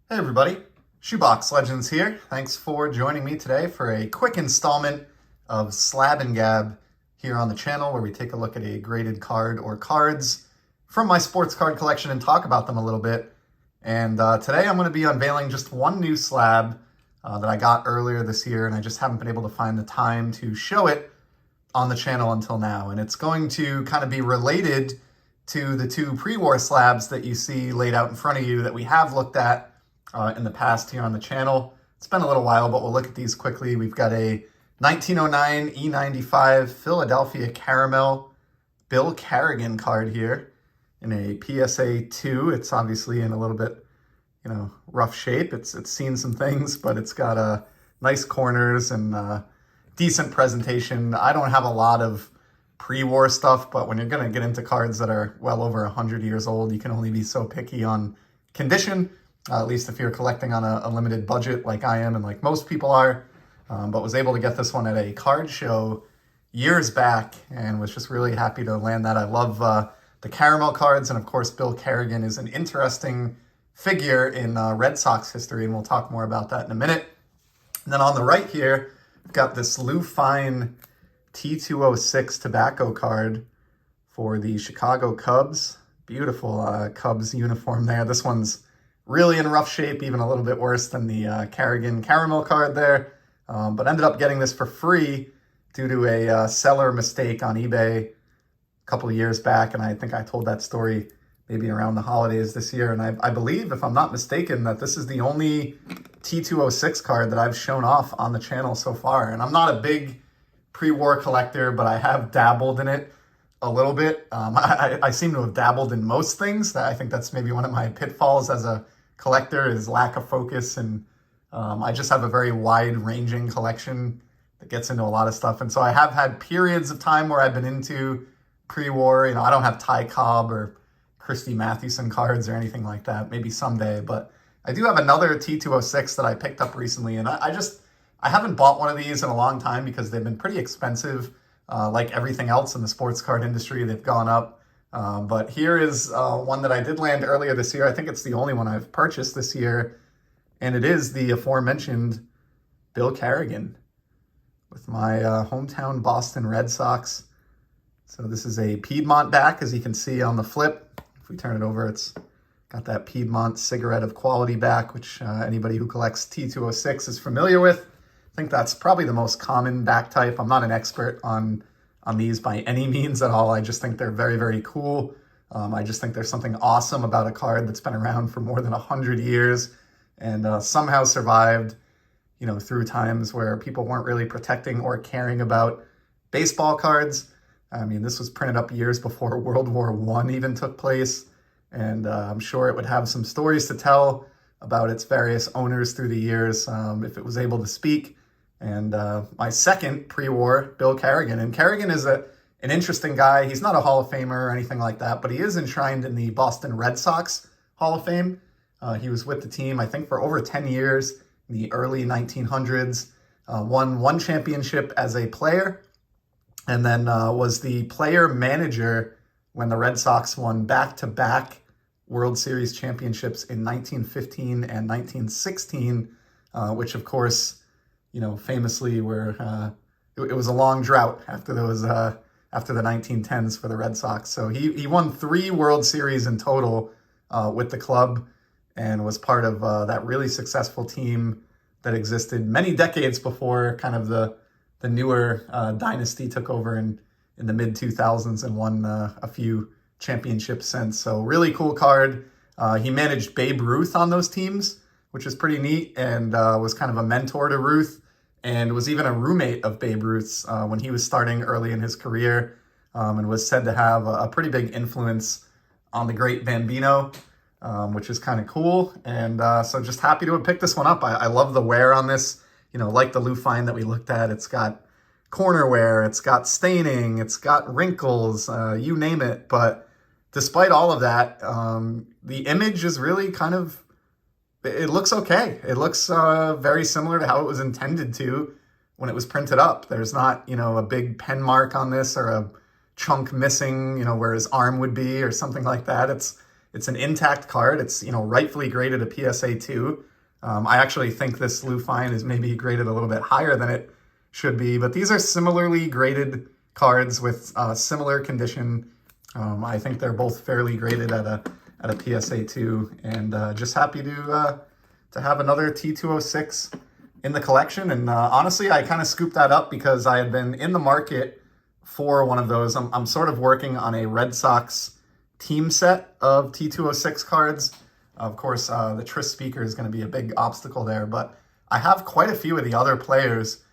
Hey everybody, Shoebox Legends here. Thanks for joining me today for a quick installment of Slab and Gab here on the channel where we take a look at a graded card or cards from my sports card collection and talk about them a little bit. And today I'm going to be unveiling just one new slab that I got earlier this year, and I just haven't been able to find the time to show it on the channel until now. And it's going to kind of be related to the two pre-war slabs that you see laid out in front of you that we have looked at in the past here on the channel. It's been a little while, but we'll look at these quickly. We've got a 1909 E95 Philadelphia Caramel Bill Carrigan card here in a PSA 2. It's obviously in a little bit, rough shape. It's seen some things, but it's got nice corners and decent presentation. I don't have a lot of pre-war stuff, but when you're going to get into cards that are well over 100 years old, you can only be so picky on condition. At least if you're collecting on a limited budget like I am and like most people are, but was able to get this one at a card show years back and was just really happy to land that. I love the caramel cards, and of course Bill Carrigan is an interesting figure in Red Sox history, and we'll talk more about that in a minute. And then on the right here, we've got this Fiene T206 tobacco card for the Chicago Cubs. Beautiful Cubs uniform there. This one's really in rough shape, even a little bit worse than the Carrigan caramel card there, but ended up getting this for free due to a seller mistake on eBay a couple of years back, and I think I told that story maybe around the holidays this year, and I believe, if I'm not mistaken, that this is the only T206 card that I've shown off on the channel so far, and I'm not a big pre-war collector, but I have dabbled in it a little bit. I seem to have dabbled in most things. I think that's maybe one of my pitfalls as a collector is lack of focus, and I just have a very wide-ranging collection that gets into a lot of stuff. And so I have had periods of time where I've been into pre-war. I don't have Ty Cobb or Christy Mathewson cards or anything like that. Maybe someday, but I do have another T206 that I picked up recently, and I haven't bought one of these in a long time because they've been pretty expensive. Like everything else in the sports card industry, they've gone up. But here is one that I did land earlier this year. I think it's the only one I've purchased this year. And it is the aforementioned Bill Carrigan with my hometown Boston Red Sox. So this is a Piedmont back, as you can see on the flip. If we turn it over, it's got that Piedmont cigarette of quality back, which anybody who collects T206 is familiar with. I think that's probably the most common back type. I'm not an expert on these by any means at all. I just think they're very, very cool. I just think there's something awesome about a card that's been around for more than 100 years and somehow survived, through times where people weren't really protecting or caring about baseball cards. I mean, this was printed up years before World War I even took place, and I'm sure it would have some stories to tell about its various owners through the years if it was able to speak. And my second pre-war, Bill Carrigan. And Carrigan is an interesting guy. He's not a Hall of Famer or anything like that, but he is enshrined in the Boston Red Sox Hall of Fame. He was with the team, I think, for over 10 years in the early 1900s, won one championship as a player, and then was the player manager when the Red Sox won back-to-back World Series championships in 1915 and 1916, which, of course, famously it was a long drought after the 1910s for the Red Sox. So he won 3 World Series in total with the club and was part of that really successful team that existed many decades before kind of the newer dynasty took over in the mid-2000s and won a few championships since. So really cool card. He managed Babe Ruth on those teams, which is pretty neat, and was kind of a mentor to Ruth, and was even a roommate of Babe Ruth's when he was starting early in his career, and was said to have a pretty big influence on the great Bambino, which is kind of cool. And so just happy to have picked this one up. I love the wear on this, like the Fiene that we looked at. It's got corner wear, it's got staining, it's got wrinkles, you name it. But despite all of that, the image is really it looks okay. It looks very similar to how it was intended to when it was printed up. There's not, a big pen mark on this or a chunk missing, where his arm would be or something like that. It's It's an intact card. It's, rightfully graded a PSA 2. I actually think this Fiene is maybe graded a little bit higher than it should be, but these are similarly graded cards with similar condition. I think they're both fairly graded at a PSA 2, and just happy to have another T206 in the collection. And honestly, I kind of scooped that up because I had been in the market for one of those. I'm sort of working on a Red Sox team set of T206 cards. Of course, the Tris speaker is going to be a big obstacle there, but I have quite a few of the other players,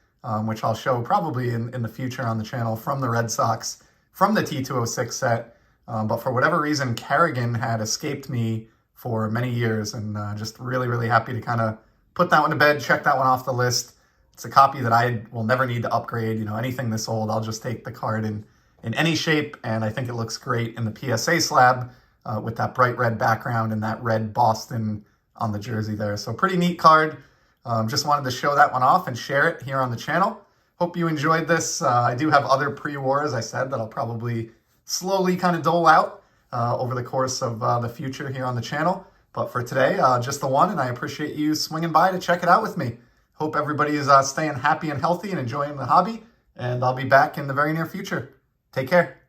which I'll show probably in the future on the channel, from the Red Sox, from the T206 set. But for whatever reason, Kerrigan had escaped me for many years, and just really, really happy to kind of put that one to bed, check that one off the list. It's a copy that I will never need to upgrade. Anything this old, I'll just take the card in any shape, and I think it looks great in the PSA slab with that bright red background and that red Boston on the jersey there. So pretty neat card. Just wanted to show that one off and share it here on the channel. Hope you enjoyed this. I do have other pre-war, as I said, that I'll probably slowly kind of dole out over the course of the future here on the channel. But for today, just the one, and I appreciate you swinging by to check it out with me. Hope everybody is staying happy and healthy and enjoying the hobby, and I'll be back in the very near future. Take care.